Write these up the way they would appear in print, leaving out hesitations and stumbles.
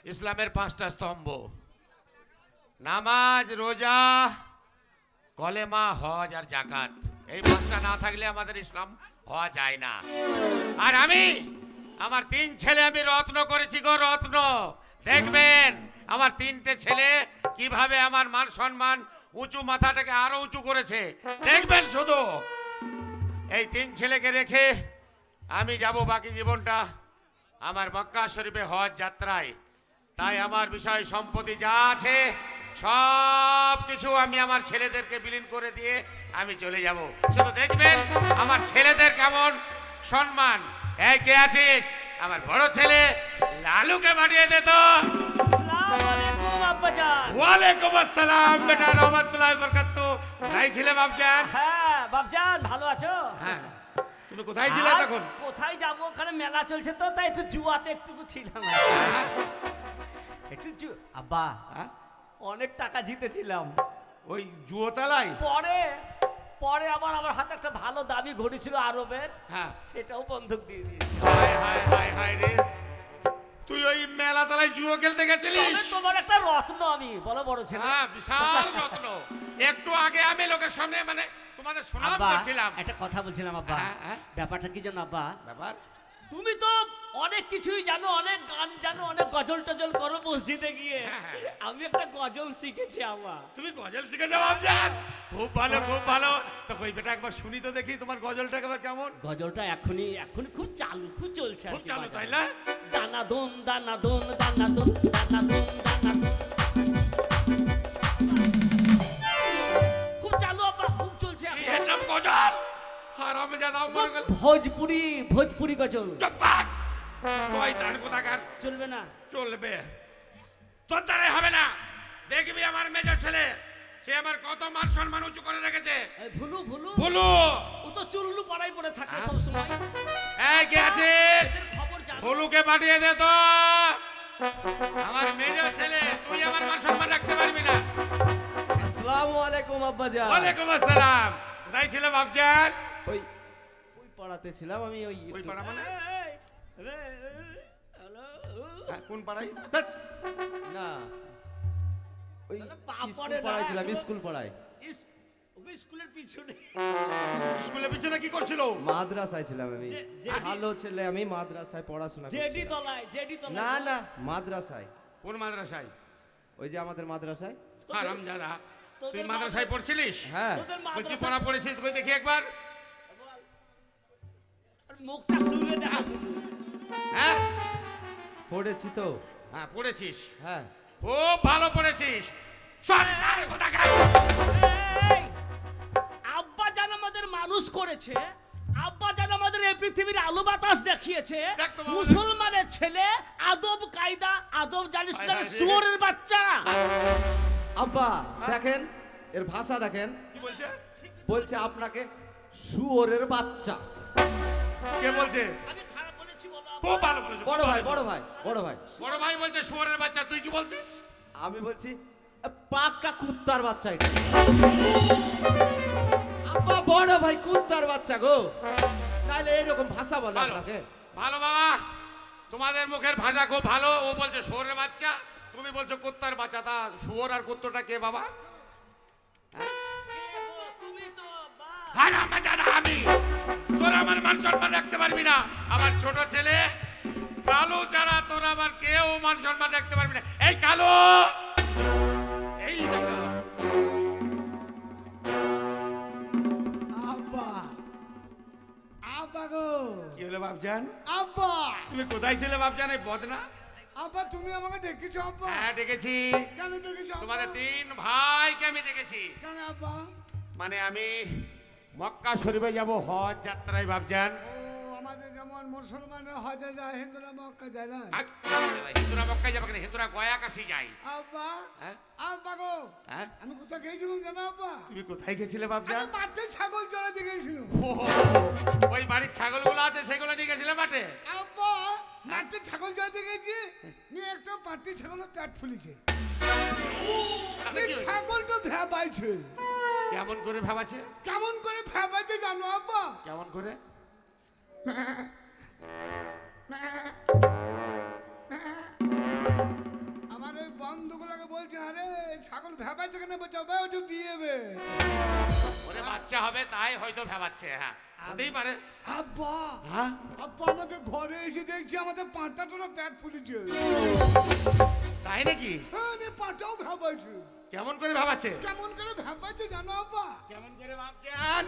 ইসলামের 5টা স্তম্ভ, নামাজ, রোজা, কলেমা, হজ আর জাকাত। এই 5টা না থাকলে আমাদের ইসলাম হওয়া যায় না। আর আমি আমার 3 ছেলে আমি রত্ন করেছি গো, রত্ন। দেখবেন আমার 3টে ছেলে কিভাবে আমার মান সম্মান উঁচু মাথাটাকে আরো উঁচু করেছে, দেখবেন শুধু। এই 3 ছেলেকে রেখে আমি যাব বাকি জীবনটা আমার মক্কা শরীফে হজ যাত্রায়। তাই আমার বিষয় সম্পত্তি যা আছে সব কিছু আমি আমার ছেলেদেরকে বিলীন করে দিয়ে আমি চলে যাব। শুধু দেখবেন আমার ছেলেদের কেমন সম্মান। এই কে আছিস? আমার বড় ছেলে লালুকে পাঠিয়ে দে তো। আসসালামু আলাইকুম আব্বাজান। ওয়ালাইকুম আসসালাম বেটা, রহমতুল্লাহি ওয়া বারাকাতুহু। কোথায় ছিলে বাপজান? হ্যাঁ বাপজান, ভালো আছো? হ্যাঁ, তুমি কোথায় ছিলে আর তখন? কোথায় যাবো, ওখানে মেলা চলছে তো, তাই একটু জুয়াতে একটু ছিলাম। হ্যাঁ? আব্বা, হ্যাঁ? অনেক টাকা জিতেছিলাম। ওই জুয়োতালায়? পরে পরে আবার আমার হাতে একটা ভালো দামি ঘড়ি ছিল আরবের, হ্যাঁ। সেটাও বন্ধক দিয়ে দিয়েছি। হায় হায় হায় হায় রে, তুই ওই মেলা তলায় জুয়ো খেলতে গেছিলিস? তবে তোমার একটা রত্ন আমি, বলো বড় ছেলে। হ্যাঁ, বিশাল রত্ন। একটু আগে আমি লোকের সামনে মানে তোমাদের সুনাম আব্বা, করছিলাম। একটা কথা বলছিলাম আব্বা। হ্যাঁ, হ্যাঁ। ব্যাপারটা কি জানো আব্বা? ব্যাপার? তুমি তো অনেক কিছুই জানো, অনেক গান জানো, অনেক গজল টজল করো মসজিদে গিয়ে। হ্যাঁ। আমি একটা গজল শিখেছি আব্বা। তুমি গজল শিখে যাও বাপজান? খুব ভালো, খুব ভালো। তো কই বেটা একবার শুনি তো দেখি তোমার গজলটা একবার কেমন। গজলটা এখনই খুব চালু, খুব চলছে আর খুব কি চালু বাজারে। তাই না? দানা দোন দানা দোন দানা দোন দানা দোন দানা দোন। খুব চালু আব্বা, খুব চলছে কি এখন। এর নাম গজল? হারামজাদা মরে গেল। ভোজপুরি গজল। চুপ কর! শয়তান কোথাকার। চলবে না? চলবে। তোর দ্বারাই হবে না। দেখবি আমার মেজর ছেলে, সে আমার কত মান সম্মান উঁচু করে রেখেছে। এই ভুলু ভুলু বলো। ও তো চুল্লু পাড়ায় পড়ে থাকে হ্যাঁ? সব সময়। এই কে আছিস? এদের খবর জানো? ভুলুকে পাঠিয়ে দে তো। আমার মেজর ছেলে, তুই আমার মান সম্মান রাখতে পারবি না। আসসালামু আলাইকুম আব্বাজান। ওয়ালাইকুম আসসালাম। কোথায় ছিল বাপজান? ওই ওই পাড়াতে ছিলাম আমি। ওই ওই একটু- পাড়া মানে? হ্যালো। হ্যাঁ, কোন পাড়ায়? ধ্যাৎ, না ওই তাহলে পা স্কুল পড়ে না, পাড়ায় ছিলাম, একদম। স্কুল পাড়ায়। ওকে স্কুলের পিছনে। স্কুলের পিছনে কি করছিল? মাদ্রাসায় ছিলাম আমি। যে- ভালো ছেলে আমি, মাদ্রাসায় পড়াশোনা জেডি করছিলাম। তলায়, জেডি তলায়। না না, মাদ্রাসায়। কোন মাদ্রাসায়? ওই যে আমাদের মাদ্রাসায়। হারামজাদা, তুই তোদের মাদ্রাসায় মাদ্রাসা- পড়ছিলিস? হ্যাঁ। তোদের তুই কি মাদ্রাসা- পড়া পড়েছিস? তুই দেখি একবার। আর মুখটা শুয়ে দেখা শুধু। হ্যাঁ পড়েছি তো। হ্যাঁ, পড়েছিস। হ্যাঁ। খুব ভালো পড়েছিস। শয়তান কোথাকার। এই, আব্বা জান আমাদের মানুষ করেছে, আব্বা জান আমাদের এই পৃথিবীর আলো বাতাস দেখিয়েছে। দেখ তো বাবা, মুসলমানের ছেলে আদব কায়দা, আদব জানিস না? হায় হায় রে। শুয়োরের বাচ্চা। আব্বা দেখেন, এর ভাষা দেখেন। কি বলছে? বলছে আপনাকে শুয়োরের বাচ্চা। কে বলছে? আমি খারাপ বলেছি বলো খুব আব্বা? ভালো বলেছে। বড় ভাই, বড় ভাই, বড় ভাই। বড় ভাই বলছে শুয়োরের বাচ্চা, তুই কি বলছিস? আমি বলছি পাক্কা কুত্তার বাচ্চা এটা। আব্বা বড় ভাই কুত্তার বাচ্চা গো, তাহলে এরকম ভাষা বলে ভালো আপনাকে? ভালো বাবা, তোমাদের মুখের ভাষা খুব ভালো। ও বলছে শুয়োরের বাচ্চা, তুমি বলছো কুত্তার বাচ্চা। তা শুয়োর আর কুত্তটা কে বাবা? কে গো? তুমি তো আব্বা। হারামজাদা আমি। তোর আমার মান সম্মান রাখতে পারবি না। আমার ছোট ছেলে কালু ছাড়া তোর আমার কেউ মান সম্মান রাখতে পারবি না। এই কালু, এই দেখো। আব্বা আব্বা গো, কি হলো বাপজান? আব্বা তুমি কোথায় ছিলে বাপজান? এই বদনা। আব্বা তুমি আমাকে ডেকেছো আব্বা? হ্যাঁ, ডেকেছি। কেন ডেকেছো আব্বা? তোমাদের 3 ভাইকে আমি ডেকেছি। কেন আব্বা? মানে আমি মক্কা শরীফে যাব হজ যাত্রায় বাপজান। ও আমাদের যেমন মুসলমানরা হজে যায়, হিন্দুরা মক্কা যায় না? হিন্দুরা মক্কায় যাবে কেন? হিন্দুরা গয়া কাশি যায়। আব্বা হ্যাঁ? আব্বা গো, হ্যাঁ? আমি কোথায় গেছিলাম জানো আব্বা? তুমি কোথায় গেছিলে আমি বাপজান? মাঠে ছাগল চড়াতে গেছিলাম। ওহো, ওই বাড়ির ছাগলগুলো আছে সেগুলো নিয়ে গেছিলে মাঠে? আব্বা মাঠে ছাগল চড়াতে গেছি, নিয়ে একটা পাটি ছাগলের পেট ফুলেছে। তাতে কি হয়েছে? ছাগল তো ভ্যাবাইছে। কেমন করে ভাবাছে? কেমন করে ভ্যাবাইছে জানো আব্বা? কেমন করে? বলছে আরে ছাগল ভেবাইছে কেন বলছে ওবে ওটা বিয়ে বে ওরে বাচ্চা হবে তাই হয়তো ভাবাচ্ছে। হ্যাঁ হতেই পারে। আব্বা হ্যাঁ আব্বা আমাদের ঘরে এসে দেখছি আমাদের পাঁচটা তো পেট ফুলেছে। তাই নাকি? হ্যাঁ রে পাটাও ভেবাইছে। কেমন করে ভাবাচ্ছে? কেমন করে ভেবাইছে জানো আব্বা? কেমন করে ভাবছেন?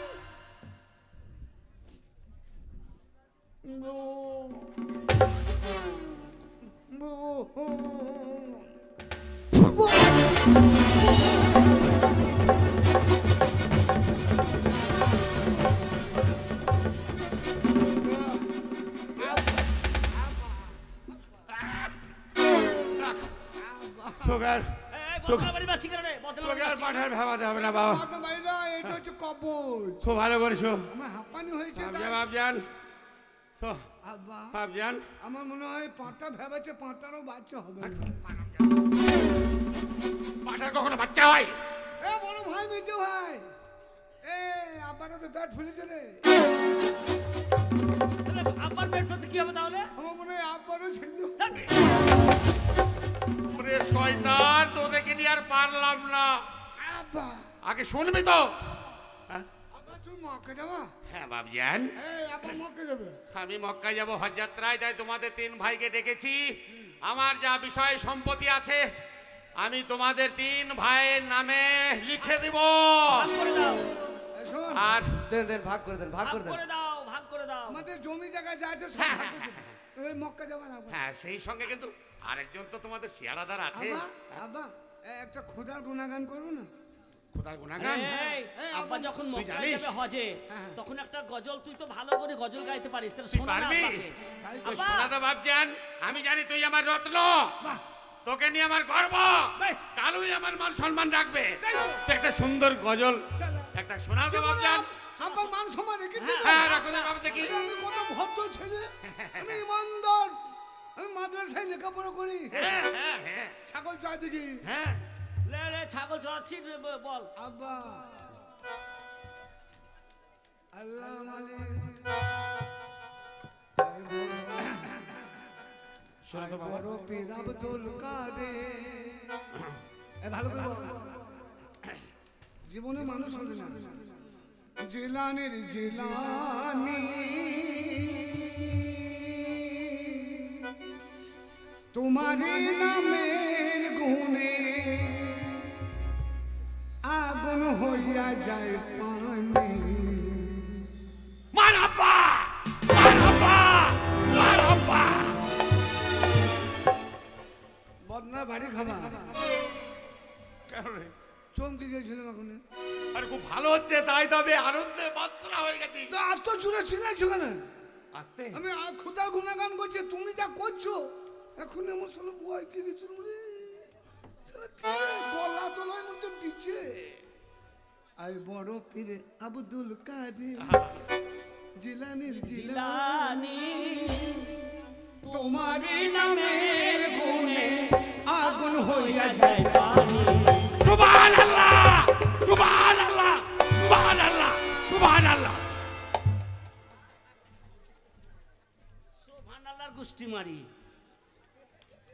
সুগার এই বদলা বাড়ি বাচ্চি কেন রে? বদলা বাড়ি সুগার বাচ্চি পাঠার ভাবাতে হবে না বাবা। আপনার বাড়িটা এটা হচ্ছে কবজ। খুব ভালো করেছো। আমার হাঁপানি হয়েছে তাই। ভাবজান ভাবজান তো আব্বা ভাবজান আমার মনে হয় পাঁচটা ভেবেছে পাঁচটারও বাচ্চা হবে না। পাঠার কখনো বাচ্চা হয়? এ বড় ভাই মিটু ভাই এ আব্বারও তো পেট ফুলেছে রে। তাহলে আব্বার পেট ফুলতে কি হবে তাহলে? আমার মনে হয় আব্বারও ছিল। ওরে শয়তান, তোদেরকে নিয়ে আর পারলাম না। আব্বা আগে শুনবি তো। হ্যাঁ? আব্বা তুই মক্কা যাবা? হ্যাঁ বাবজান, এই আব্বা মক্কা যাবে। আমি মক্কায় যাব হজ যাত্রায়, তাই তোমাদের তিন ভাইকে ডেকেছি। আমার যা বিষয় সম্পত্তি আছে আমি তোমাদের তিন ভাইয়ের নামে লিখে দিব। ভাগ করে দাও, এ শোন আর দেন দেন ভাগ করে দেন ভাগ ভাগ করে দেন। করে দাও, ভাগ করে দাও। আমাদের জমি জায়গা যা আছে সব হ্যাঁ, ভাগ হ্যাঁ, করে দেবে। এই মক্কা যাবা না আব্বা? হ্যাঁ সেই সঙ্গে কিন্তু আরেকজন তো তোমাদের শিয়ারাদার আছে। আব্বা আব্বা একটা খোদার গুণাগান করবো না? খোদার গুনাগান। এই, আব্বা যখন তুই মক্কায় জানিস? যাবে হজে, হ্যাঁ। তখন একটা গজল তুই তো ভালো করে গজল গাইতে পারিস, তাহলে তুই শোনা না পারবি? আব্বাকে। ওই আব্বা! শোনা তো বাবজান, আমি জানি তুই আমার রত্ন, বাহ তোকে নিয়ে আমার গর্ব, বেশ। কালুই আমার মান সম্মান রাখবে। তাই তো। তো একটা সুন্দর গজল চলো। একটা শোনা তো জীবনে বাবজান। আব্বা মান সম্মান রেখেছি তো? হ্যাঁ রাখো না বাবা দেখি। আমি কত ভদ্র ছেলে, আমি ইমানদার, আমি মাদ্রাসায় লেখাপড়া করি। হ্যাঁ হ্যাঁ হ্যাঁ ছাগল চাই দেখি। হ্যাঁ লে লে ছাগল চড়াচ্ছি, বল। আব্বা আল্লাহ মালিক শোনা তো বাবা। বড় পীর আব্দুল কাদের। এ ভালো করে বল। জীবনে মানুষ হবে না। জিলানির জিলানি তোমারি নামের গুণে আগুন হইয়া যায় পানি। মারাব্বা মারাব্বা মারাব্বা। বদনা বাড়ি খাবা কেন রে? চমকে গেছিলাম এখন। আরে খুব ভালো হচ্ছে, তাই তবে আনন্দে মাত্রা হয়ে গেছি। এত জোরে ছিলাইছো কেন? আস্তে আমি খুদার গুণাগান করছি, তুমি যা করছো এখন আমার সালে ভয় কি গেছিল রে। শালা কি রে? গলা তো নয় মনে হচ্ছে দিচ্ছে। আই বড় পীরে আব্দুল কাদের জিলানির জিলানি তোমারি নামের গুণে আগুন হইয়া যায় পানি। সুবহানাল্লাহ সুবহানাল্লাহ সুবহানাল্লাহ সুবহানাল্লাহ। সুবহানাল্লাহর গুষ্টি মারি।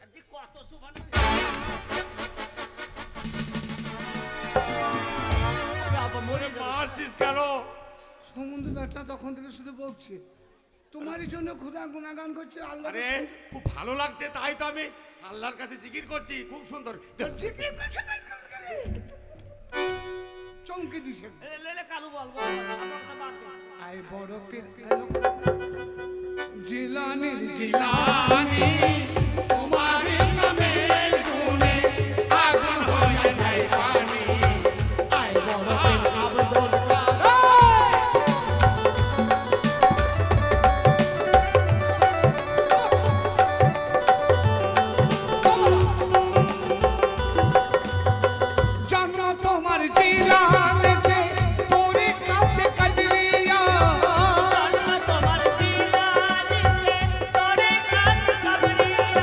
আজকে কত সুবহানাল্লাহ। আব্বা মরে ওরে মারছিস কেন? সমুদ্র ব্যাটা তখন থেকে শুধু বকছে, তোমারই জন্য খুদার গুণাগান করছে। আল্লাহ আরে খুব ভালো লাগছে, তাই তো আমি আল্লাহর কাছে জিকির করছি। খুব সুন্দর। চমকে দিছে। লে লে কালু বল, বল, আমার কথা বাদ দে। আই বড় পীর জিলানির জিলানি তোমারি নামের গুণে আগুন হয়ে যায় পানি। আই বড় পীর আব্দুল জানো তোমার জিলানেতে তোরে কাছে কাজরিয়া। তোমার দিলানিতে তোরে কাজ কাবরিয়া।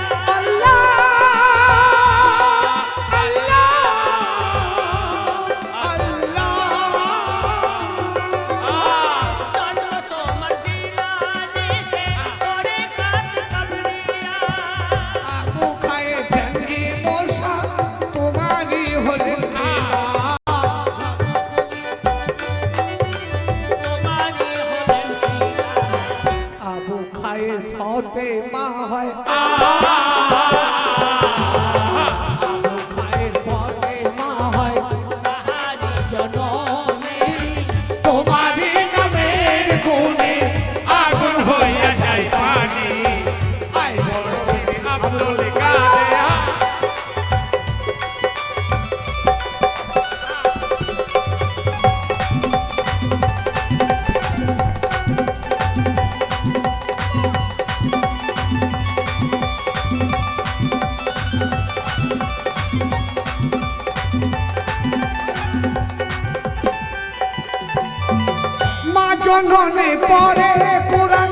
জননে পরে কোরআন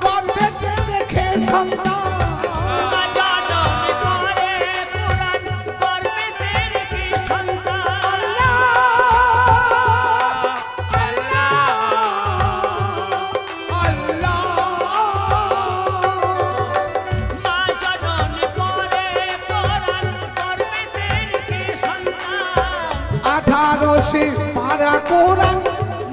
গর্ভেতে দেখে সন্তান মা জননী করে পুরাণ গর্ভেতে রেখে সন্তান মা জননী করে পুরাণ গর্ভেতে রেখে সন্তান 18 পারা কোরআন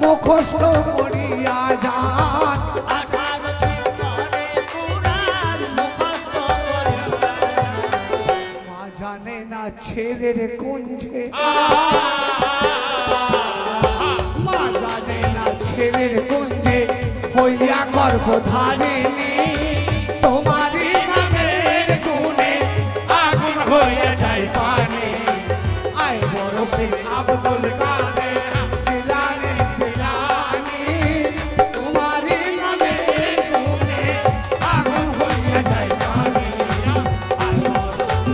মুখস্থ করিয়া যান 18 করে পুরাণ মুখস্থ করিয়া মা জানে না ছেলের কুঞ্জে মা জানে না ছেলের কুঞ্জে হইয়া গর্ভধারিণী তোমারই নামের গুণে আগুন হইয়া যায় পানি আয় বরফে আব্দুল কাদের জিলানী জিলানী তোমারই নামের গুণে আগুন হইয়া যায় পানি আয় বরফে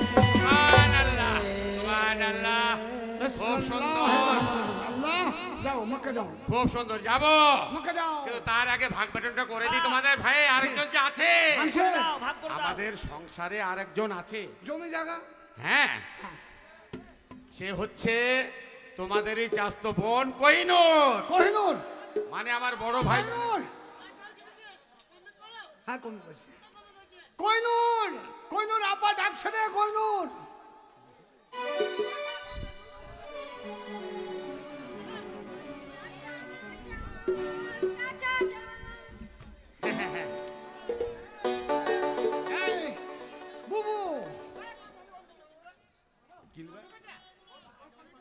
সুবহানাল্লাহ, সুবহানাল্লাহ। খুব সুন্দর, আল্লাহ যাও মক্কা যাও খুব সুন্দর, যাবো মক্কা যাও কিন্তু তার আগে ভাগ বাটনটা করে দিই তোমাদের ভাই আরেকজন যে আছে আসে দাও, ভাগ করে দাও। আমাদের সংসারে আরেকজন আছে জমি জায়গা হ্যাঁ সে হচ্ছে তোমাদেরই চাস্তো বোন কোহিনূর কোহিনূর মানে আমার বড় ভাই কোহিনূর হ্যাঁ কোন বলছে কোহিনূর কোহিনূর আব্বা ডাকছে রে কোহিনূর এই বুবু